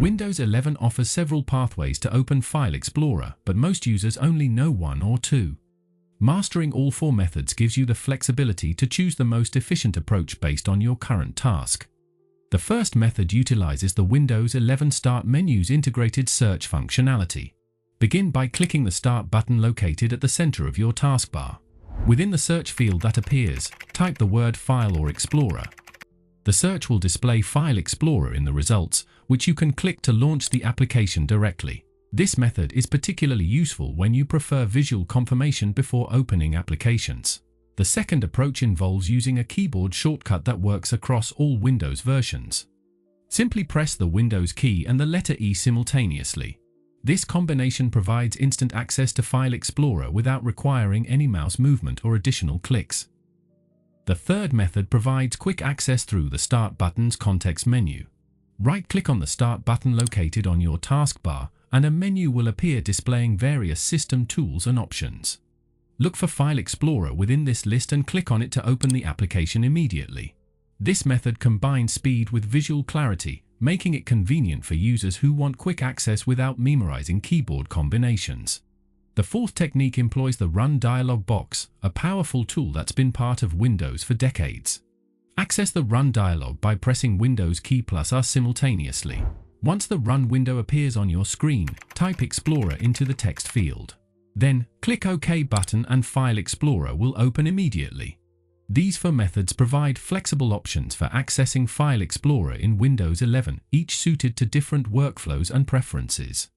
Windows 11 offers several pathways to open File Explorer, but most users only know one or two. Mastering all four methods gives you the flexibility to choose the most efficient approach based on your current task. The first method utilizes the Windows 11 Start menu's integrated search functionality. Begin by clicking the Start button located at the center of your taskbar. Within the search field that appears, type the word File or Explorer. The search will display File Explorer in the results, which you can click to launch the application directly. This method is particularly useful when you prefer visual confirmation before opening applications. The second approach involves using a keyboard shortcut that works across all Windows versions. Simply press the Windows key and the letter E simultaneously. This combination provides instant access to File Explorer without requiring any mouse movement or additional clicks. The third method provides quick access through the Start button's context menu. Right-click on the Start button located on your taskbar, and a menu will appear displaying various system tools and options. Look for File Explorer within this list and click on it to open the application immediately. This method combines speed with visual clarity, making it convenient for users who want quick access without memorizing keyboard combinations. The fourth technique employs the Run Dialog box, a powerful tool that's been part of Windows for decades. Access the Run dialog by pressing Windows key plus R simultaneously. Once the Run window appears on your screen, type Explorer into the text field. Then, click OK button and File Explorer will open immediately. These four methods provide flexible options for accessing File Explorer in Windows 11, each suited to different workflows and preferences.